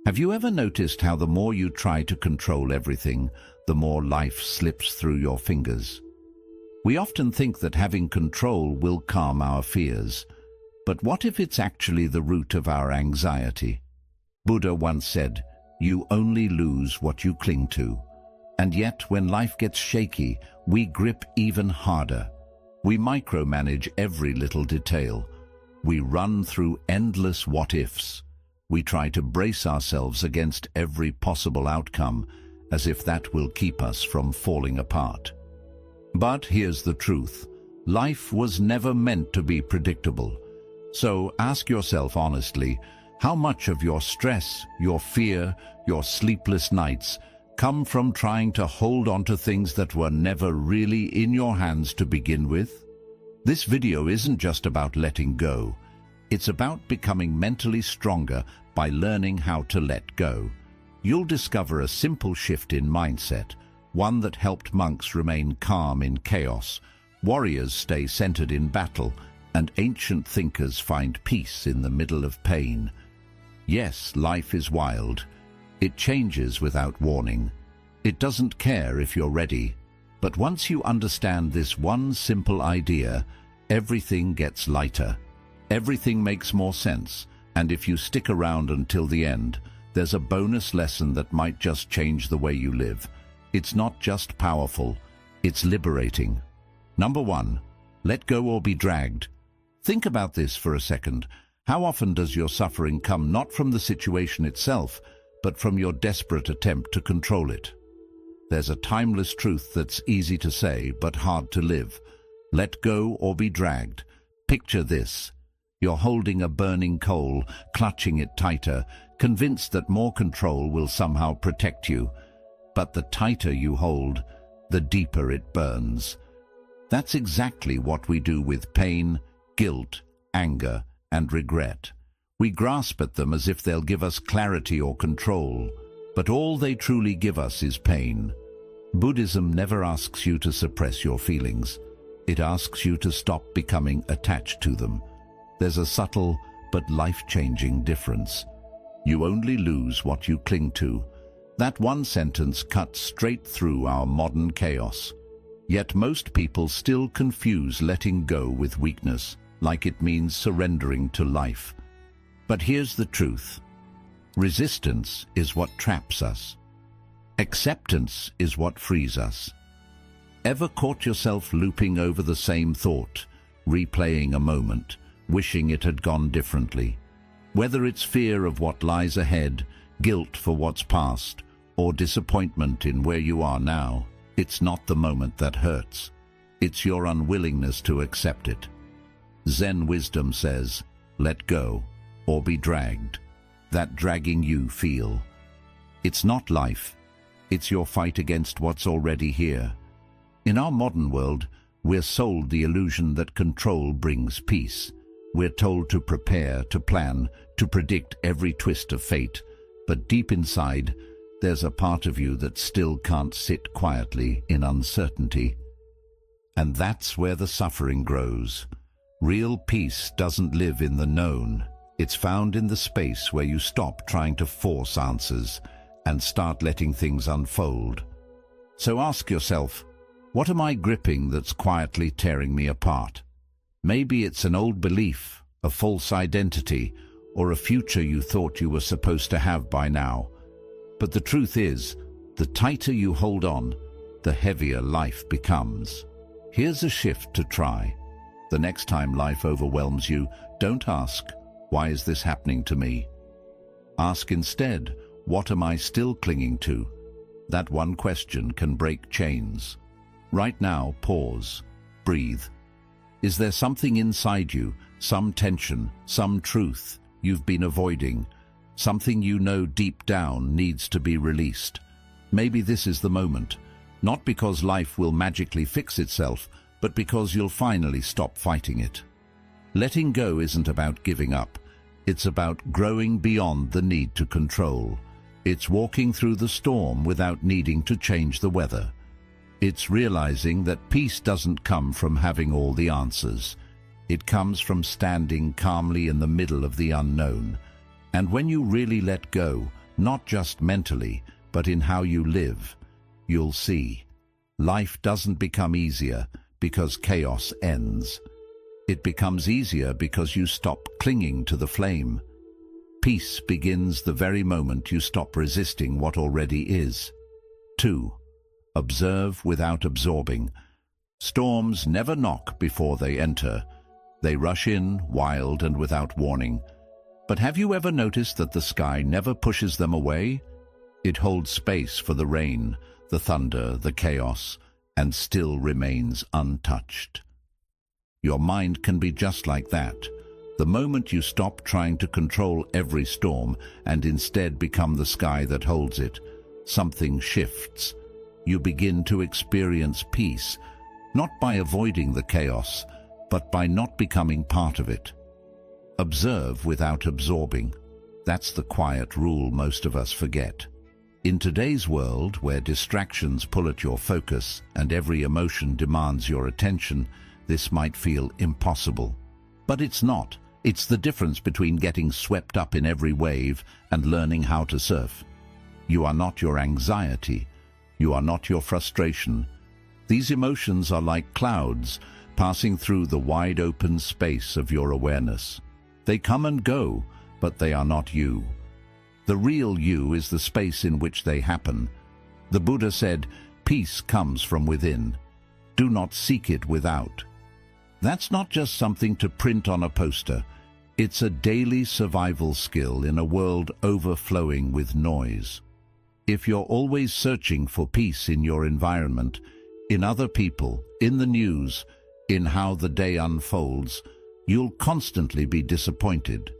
Have you ever noticed how the more you try to control everything, the more life slips through your fingers? We often think that having control will calm our fears. But what if it's actually the root of our anxiety? Buddha once said, "You only lose what you cling to." And yet, when life gets shaky, we grip even harder. We micromanage every little detail. We run through endless what-ifs. We try to brace ourselves against every possible outcome, as if that will keep us from falling apart. But here's the truth. Life was never meant to be predictable. So ask yourself honestly, how much of your stress, your fear, your sleepless nights come from trying to hold on to things that were never really in your hands to begin with? This video isn't just about letting go. It's about becoming mentally stronger by learning how to let go. You'll discover a simple shift in mindset, one that helped monks remain calm in chaos, warriors stay centered in battle, and ancient thinkers find peace in the middle of pain. Yes, life is wild. It changes without warning. It doesn't care if you're ready. But once you understand this one simple idea, everything gets lighter. Everything makes more sense, and if you stick around until the end, there's a bonus lesson that might just change the way you live. It's not just powerful, it's liberating. Number 1, let go or be dragged. Think about this for a second. How often does your suffering come not from the situation itself, but from your desperate attempt to control it? There's a timeless truth that's easy to say, but hard to live. Let go or be dragged. Picture this. You're holding a burning coal, clutching it tighter, convinced that more control will somehow protect you. But the tighter you hold, the deeper it burns. That's exactly what we do with pain, guilt, anger, and regret. We grasp at them as if they'll give us clarity or control, but all they truly give us is pain. Buddhism never asks you to suppress your feelings. It asks you to stop becoming attached to them. There's a subtle but life-changing difference. You only lose what you cling to. That one sentence cuts straight through our modern chaos. Yet most people still confuse letting go with weakness, like it means surrendering to life. But here's the truth. Resistance is what traps us. Acceptance is what frees us. Ever caught yourself looping over the same thought, replaying a moment, wishing it had gone differently? Whether it's fear of what lies ahead, guilt for what's past, or disappointment in where you are now, it's not the moment that hurts. It's your unwillingness to accept it. Zen wisdom says, let go or be dragged. That dragging you feel. It's not life. It's your fight against what's already here. In our modern world, we're sold the illusion that control brings peace. We're told to prepare, to plan, to predict every twist of fate. But deep inside, there's a part of you that still can't sit quietly in uncertainty. And that's where the suffering grows. Real peace doesn't live in the known. It's found in the space where you stop trying to force answers and start letting things unfold. So ask yourself, what am I gripping that's quietly tearing me apart? Maybe it's an old belief, a false identity, or a future you thought you were supposed to have by now. But the truth is, the tighter you hold on, the heavier life becomes. Here's a shift to try. The next time life overwhelms you, don't ask, why is this happening to me? Ask instead, what am I still clinging to? That one question can break chains. Right now, pause, breathe. Is there something inside you, some tension, some truth you've been avoiding, something you know deep down needs to be released? Maybe this is the moment, not because life will magically fix itself, but because you'll finally stop fighting it. Letting go isn't about giving up. It's about growing beyond the need to control. It's walking through the storm without needing to change the weather. It's realizing that peace doesn't come from having all the answers. It comes from standing calmly in the middle of the unknown. And when you really let go, not just mentally, but in how you live, you'll see. Life doesn't become easier because chaos ends. It becomes easier because you stop clinging to the flame. Peace begins the very moment you stop resisting what already is. 2. Observe without absorbing. Storms never knock before they enter. They rush in, wild and without warning. But have you ever noticed that the sky never pushes them away? It holds space for the rain, the thunder, the chaos, and still remains untouched. Your mind can be just like that. The moment you stop trying to control every storm and instead become the sky that holds it, something shifts. You begin to experience peace, not by avoiding the chaos, but by not becoming part of it. Observe without absorbing. That's the quiet rule most of us forget. In today's world, where distractions pull at your focus and every emotion demands your attention, this might feel impossible. But it's not. It's the difference between getting swept up in every wave and learning how to surf. You are not your anxiety. You are not your frustration. These emotions are like clouds passing through the wide-open space of your awareness. They come and go, but they are not you. The real you is the space in which they happen. The Buddha said, "Peace comes from within. Do not seek it without." That's not just something to print on a poster. It's a daily survival skill in a world overflowing with noise. If you're always searching for peace in your environment, in other people, in the news, in how the day unfolds, you'll constantly be disappointed.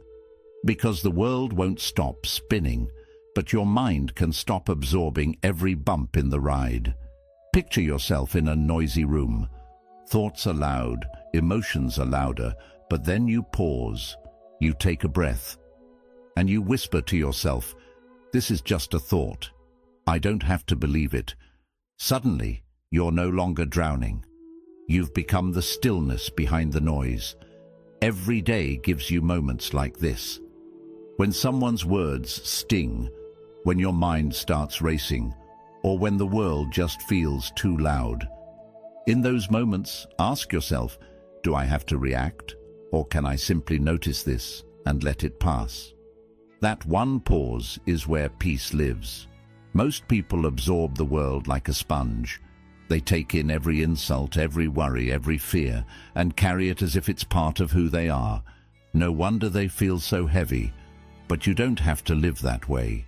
Because the world won't stop spinning, but your mind can stop absorbing every bump in the ride. Picture yourself in a noisy room. Thoughts are loud, emotions are louder, but then you pause, you take a breath, and you whisper to yourself, "This is just a thought. I don't have to believe it." Suddenly, you're no longer drowning. You've become the stillness behind the noise. Every day gives you moments like this. When someone's words sting, when your mind starts racing, or when the world just feels too loud. In those moments, ask yourself, do I have to react, or can I simply notice this and let it pass? That one pause is where peace lives. Most people absorb the world like a sponge. They take in every insult, every worry, every fear, and carry it as if it's part of who they are. No wonder they feel so heavy. But you don't have to live that way.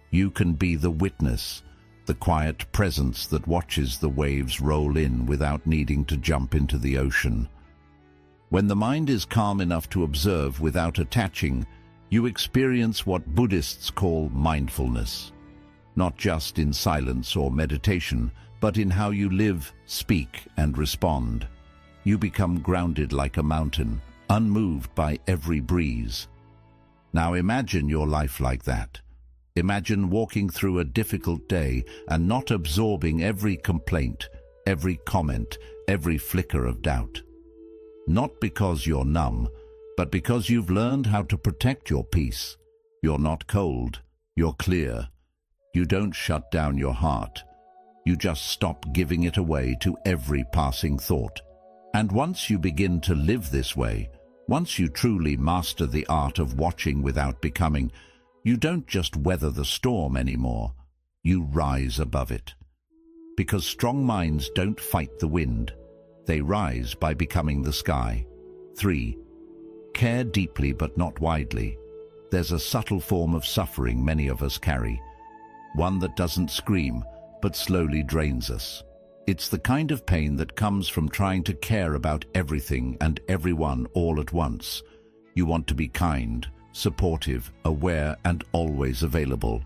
You can be the witness, the quiet presence that watches the waves roll in without needing to jump into the ocean. When the mind is calm enough to observe without attaching, you experience what Buddhists call mindfulness. Not just in silence or meditation, but in how you live, speak, and respond. You become grounded like a mountain, unmoved by every breeze. Now imagine your life like that. Imagine walking through a difficult day and not absorbing every complaint, every comment, every flicker of doubt. Not because you're numb, but because you've learned how to protect your peace. You're not cold, you're clear. You don't shut down your heart. You just stop giving it away to every passing thought. And once you begin to live this way, once you truly master the art of watching without becoming, you don't just weather the storm anymore, you rise above it. Because strong minds don't fight the wind, they rise by becoming the sky. 3. Care deeply but not widely. There's a subtle form of suffering many of us carry, one that doesn't scream, but slowly drains us. It's the kind of pain that comes from trying to care about everything and everyone all at once. You want to be kind, supportive, aware, and always available.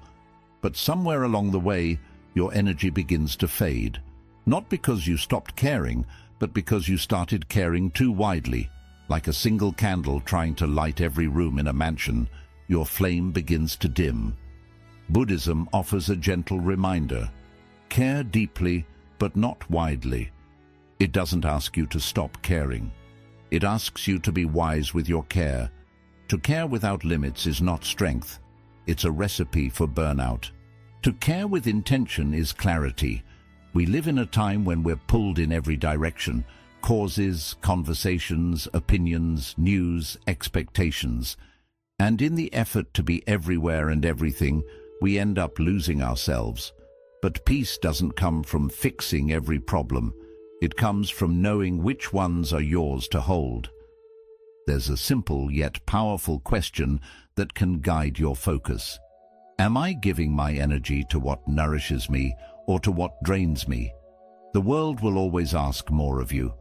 But somewhere along the way, your energy begins to fade. Not because you stopped caring, but because you started caring too widely. Like a single candle trying to light every room in a mansion, your flame begins to dim. Buddhism offers a gentle reminder. Care deeply, but not widely. It doesn't ask you to stop caring. It asks you to be wise with your care. To care without limits is not strength. it's a recipe for burnout. To care with intention is clarity. We live in a time when we're pulled in every direction. Causes, conversations, opinions, news, expectations. And in the effort to be everywhere and everything, we end up losing ourselves. But peace doesn't come from fixing every problem. It comes from knowing which ones are yours to hold. There's a simple yet powerful question that can guide your focus. Am I giving my energy to what nourishes me or to what drains me? The world will always ask more of you,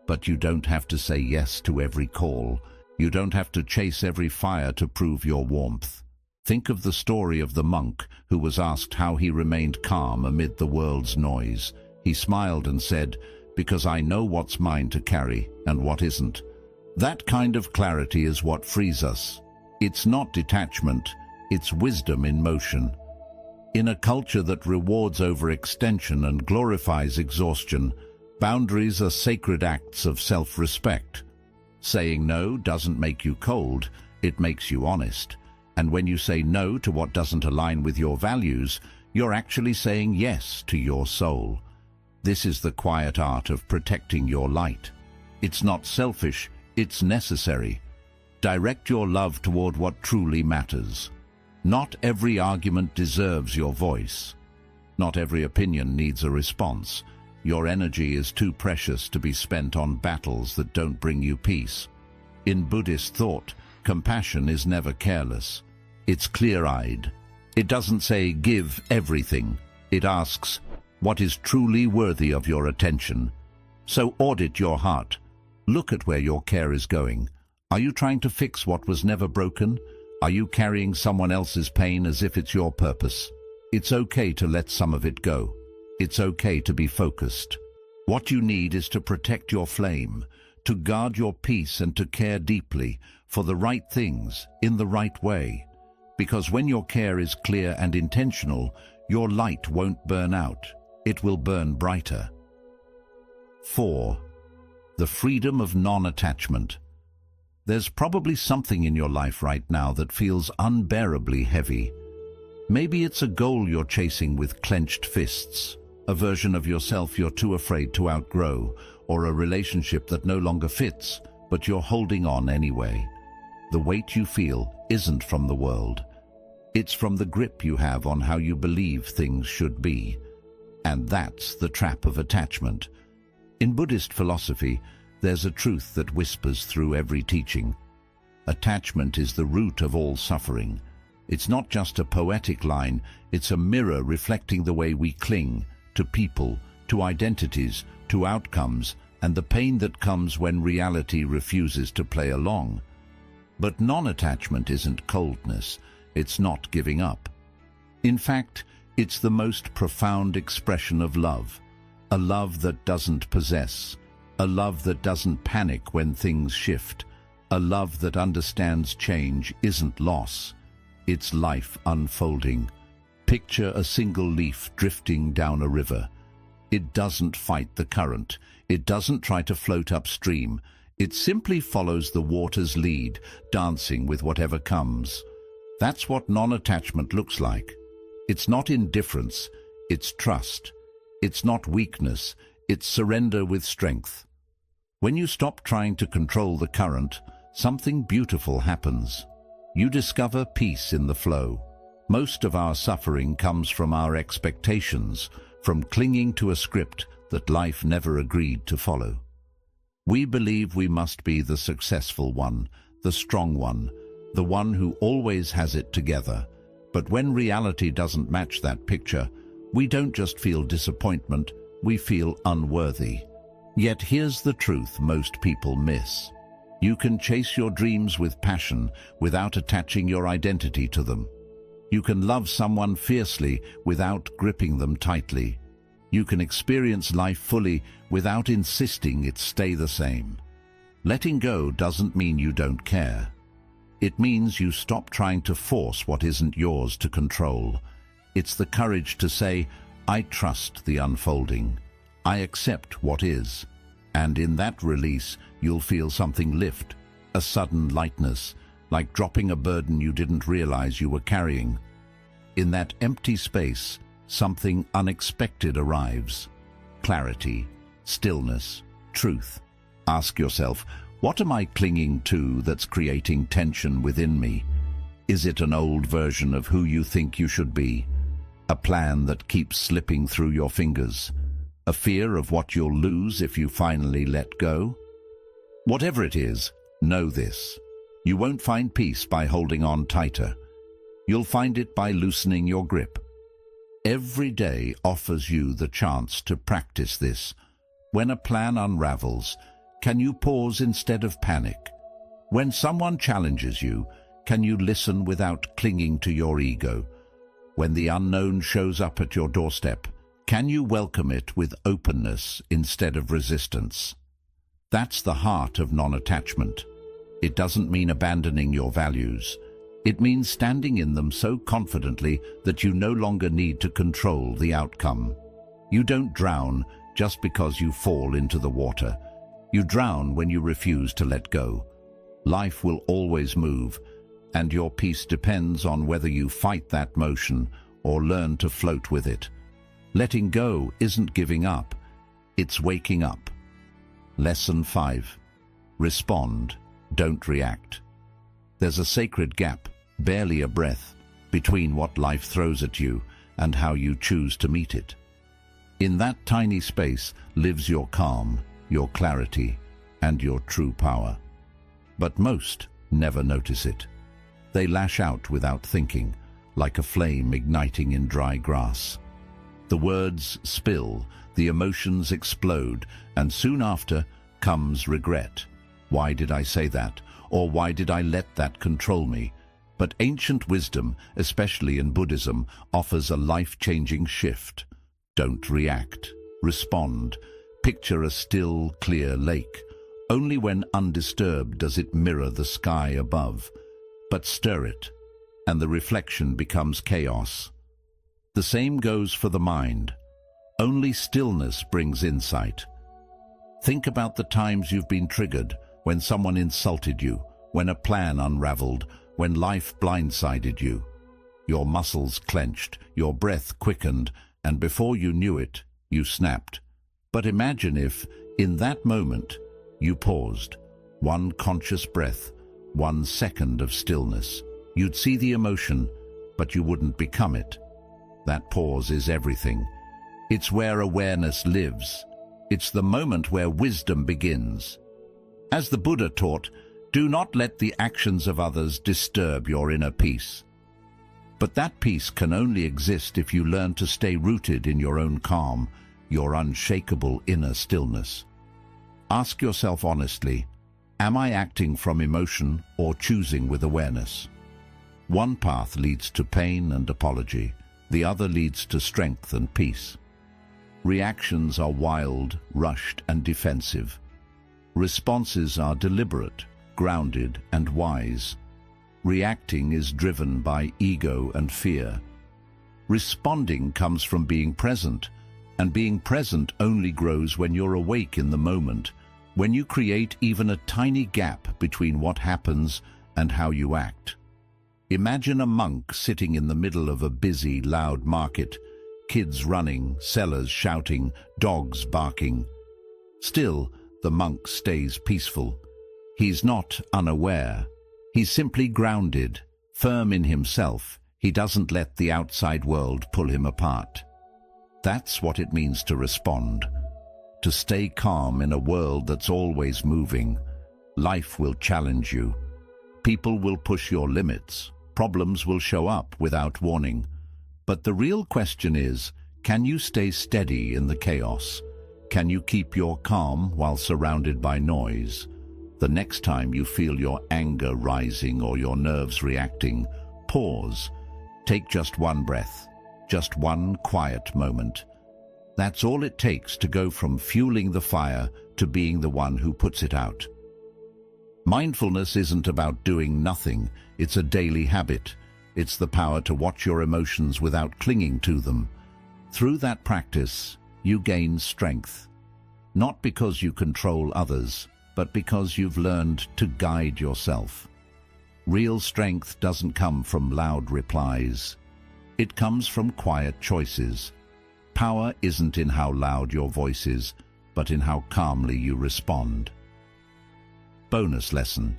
but you don't have to say yes to every call. You don't have to chase every fire to prove your warmth. Think of the story of the monk who was asked how he remained calm amid the world's noise. He smiled and said, "Because I know what's mine to carry and what isn't." That kind of clarity is what frees us. It's not detachment, it's wisdom in motion. In a culture that rewards overextension and glorifies exhaustion, boundaries are sacred acts of self-respect. Saying no doesn't make you cold, it makes you honest. And when you say no to what doesn't align with your values, you're actually saying yes to your soul. This is the quiet art of protecting your light. It's not selfish, it's necessary. Direct your love toward what truly matters. Not every argument deserves your voice. Not every opinion needs a response. Your energy is too precious to be spent on battles that don't bring you peace. In Buddhist thought, compassion is never careless. It's clear-eyed. It doesn't say, "Give everything." It asks, "What is truly worthy of your attention?" So audit your heart. Look at where your care is going. Are you trying to fix what was never broken? Are you carrying someone else's pain as if it's your purpose? It's okay to let some of it go. It's okay to be focused. What you need is to protect your flame, to guard your peace and to care deeply for the right things in the right way. Because when your care is clear and intentional, your light won't burn out. It will burn brighter. 4. The freedom of non-attachment. There's probably something in your life right now that feels unbearably heavy. Maybe it's a goal you're chasing with clenched fists, a version of yourself you're too afraid to outgrow, or a relationship that no longer fits, but you're holding on anyway. The weight you feel isn't from the world. It's from the grip you have on how you believe things should be. And that's the trap of attachment. In Buddhist philosophy, there's a truth that whispers through every teaching. Attachment is the root of all suffering. It's not just a poetic line, it's a mirror reflecting the way we cling to people, to identities, to outcomes, and the pain that comes when reality refuses to play along. But non-attachment isn't coldness, it's not giving up. In fact, it's the most profound expression of love, a love that doesn't possess, a love that doesn't panic when things shift, a love that understands change isn't loss, it's life unfolding. Picture a single leaf drifting down a river. It doesn't fight the current, it doesn't try to float upstream, it simply follows the water's lead, dancing with whatever comes. That's what non-attachment looks like. It's not indifference, it's trust. It's not weakness, it's surrender with strength. When you stop trying to control the current, something beautiful happens. You discover peace in the flow. Most of our suffering comes from our expectations, from clinging to a script that life never agreed to follow. We believe we must be the successful one, the strong one, the one who always has it together. But when reality doesn't match that picture, we don't just feel disappointment, we feel unworthy. Yet here's the truth most people miss. You can chase your dreams with passion without attaching your identity to them. You can love someone fiercely without gripping them tightly. You can experience life fully without insisting it stay the same. Letting go doesn't mean you don't care. It means you stop trying to force what isn't yours to control. It's the courage to say, "I trust the unfolding. I accept what is." And in that release, you'll feel something lift, a sudden lightness, like dropping a burden you didn't realize you were carrying. In that empty space, something unexpected arrives. Clarity, stillness, truth. Ask yourself, what am I clinging to that's creating tension within me? Is it an old version of who you think you should be? A plan that keeps slipping through your fingers? A fear of what you'll lose if you finally let go? Whatever it is, know this. You won't find peace by holding on tighter. You'll find it by loosening your grip. Every day offers you the chance to practice this. When a plan unravels, can you pause instead of panic? When someone challenges you, can you listen without clinging to your ego? When the unknown shows up at your doorstep, can you welcome it with openness instead of resistance? That's the heart of non-attachment. It doesn't mean abandoning your values. It means standing in them so confidently that you no longer need to control the outcome. You don't drown just because you fall into the water. You drown when you refuse to let go. Life will always move, and your peace depends on whether you fight that motion or learn to float with it. Letting go isn't giving up, it's waking up. Lesson 5. Respond, don't react. There's a sacred gap, barely a breath, between what life throws at you and how you choose to meet it. In that tiny space lives your calm, your clarity, and your true power. But most never notice it. They lash out without thinking, like a flame igniting in dry grass. The words spill, the emotions explode, and soon after comes regret. Why did I say that? Or why did I let that control me? But ancient wisdom, especially in Buddhism, offers a life-changing shift. Don't react. Respond. Picture a still, clear lake. Only when undisturbed does it mirror the sky above. But stir it, and the reflection becomes chaos. The same goes for the mind. Only stillness brings insight. Think about the times you've been triggered, when someone insulted you, when a plan unraveled, when life blindsided you. Your muscles clenched, your breath quickened, and before you knew it, you snapped. But imagine if, in that moment, you paused. One conscious breath, 1 second of stillness. You'd see the emotion, but you wouldn't become it. That pause is everything. It's where awareness lives. It's the moment where wisdom begins. As the Buddha taught, do not let the actions of others disturb your inner peace. But that peace can only exist if you learn to stay rooted in your own calm, your unshakable inner stillness. Ask yourself honestly, am I acting from emotion or choosing with awareness? One path leads to pain and apology. The other leads to strength and peace. Reactions are wild, rushed, and defensive. Responses are deliberate, grounded, and wise. Reacting is driven by ego and fear. Responding comes from being present, and being present only grows when you're awake in the moment, when you create even a tiny gap between what happens and how you act. Imagine a monk sitting in the middle of a busy, loud market, kids running, sellers shouting, dogs barking. Still, the monk stays peaceful. He's not unaware. He's simply grounded, firm in himself. He doesn't let the outside world pull him apart. That's what it means to respond. To stay calm in a world that's always moving. Life will challenge you. People will push your limits. Problems will show up without warning. But the real question is, can you stay steady in the chaos? Can you keep your calm while surrounded by noise? The next time you feel your anger rising or your nerves reacting, pause. Take just one breath, just one quiet moment. That's all it takes to go from fueling the fire to being the one who puts it out. Mindfulness isn't about doing nothing. It's a daily habit. It's the power to watch your emotions without clinging to them. Through that practice, you gain strength. Not because you control others, but because you've learned to guide yourself. Real strength doesn't come from loud replies. It comes from quiet choices. Power isn't in how loud your voice is, but in how calmly you respond. Bonus lesson: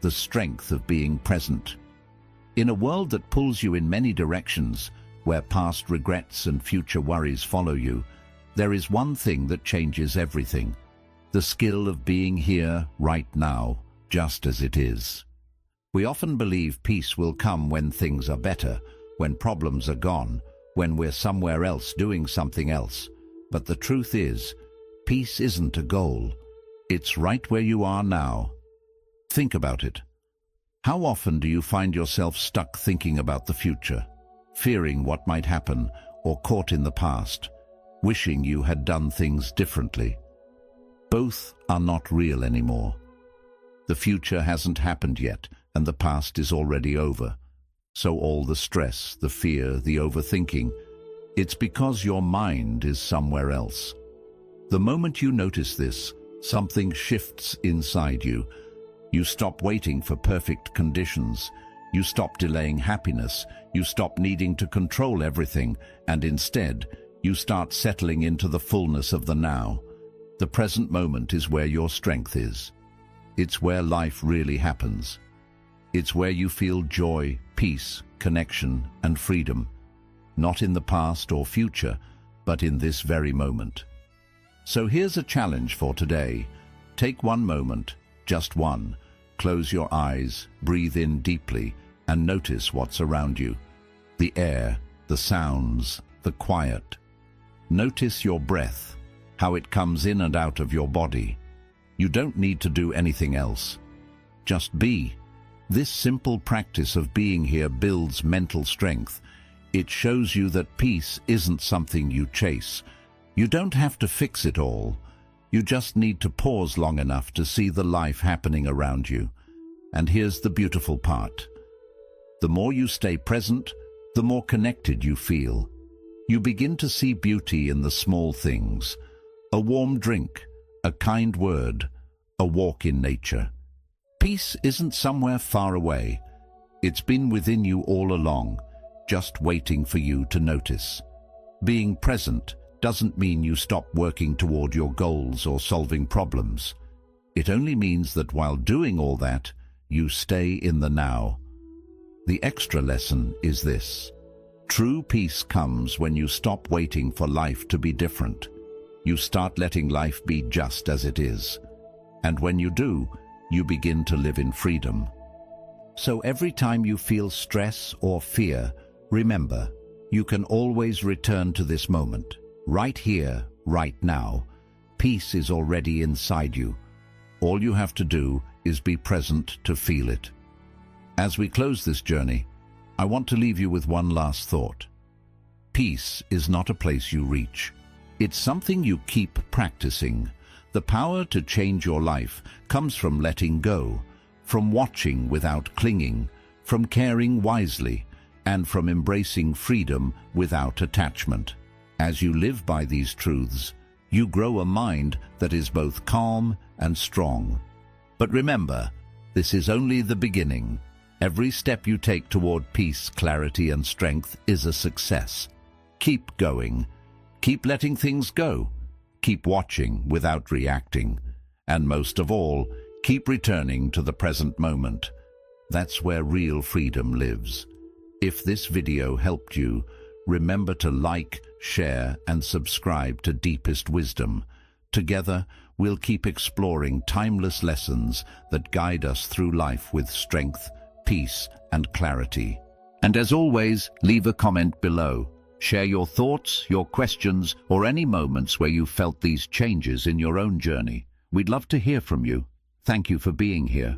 the strength of being present. In a world that pulls you in many directions, where past regrets and future worries follow you, there is one thing that changes everything: the skill of being here, right now, just as it is. We often believe peace will come when things are better, when problems are gone, when we're somewhere else doing something else. But the truth is, peace isn't a goal. It's right where you are now. Think about it. How often do you find yourself stuck thinking about the future, fearing what might happen, or caught in the past, wishing you had done things differently? Both are not real anymore. The future hasn't happened yet, and the past is already over. So all the stress, the fear, the overthinking, it's because your mind is somewhere else. The moment you notice this, something shifts inside you. You stop waiting for perfect conditions. You stop delaying happiness. You stop needing to control everything, and instead, you start settling into the fullness of the now. The present moment is where your strength is. It's where life really happens. It's where you feel joy, peace, connection, and freedom. Not in the past or future, but in this very moment. So here's a challenge for today. Take one moment, just one. Close your eyes, breathe in deeply, and notice what's around you. The air, the sounds, the quiet. Notice your breath, how it comes in and out of your body. You don't need to do anything else. Just be. This simple practice of being here builds mental strength. It shows you that peace isn't something you chase. You don't have to fix it all. You just need to pause long enough to see the life happening around you. And here's the beautiful part. The more you stay present, the more connected you feel. You begin to see beauty in the small things. A warm drink, a kind word, a walk in nature. Peace isn't somewhere far away. It's been within you all along, just waiting for you to notice. Being present doesn't mean you stop working toward your goals or solving problems. It only means that while doing all that, you stay in the now. The extra lesson is this: true peace comes when you stop waiting for life to be different. You start letting life be just as it is. And when you do, you begin to live in freedom. So every time you feel stress or fear, remember, you can always return to this moment. Right here, right now. Peace is already inside you. All you have to do is be present to feel it. As we close this journey, I want to leave you with one last thought. Peace is not a place you reach. It's something you keep practicing. The power to change your life comes from letting go, from watching without clinging, from caring wisely, and from embracing freedom without attachment. As you live by these truths, you grow a mind that is both calm and strong. But remember, this is only the beginning. Every step you take toward peace, clarity, and strength is a success. Keep going. Keep letting things go. Keep watching without reacting. And most of all, keep returning to the present moment. That's where real freedom lives. If this video helped you, remember to like, share, and subscribe to Deepest Wisdom. Together, we'll keep exploring timeless lessons that guide us through life with strength, peace, and clarity. And as always, leave a comment below. Share your thoughts, your questions, or any moments where you felt these changes in your own journey. We'd love to hear from you. Thank you for being here.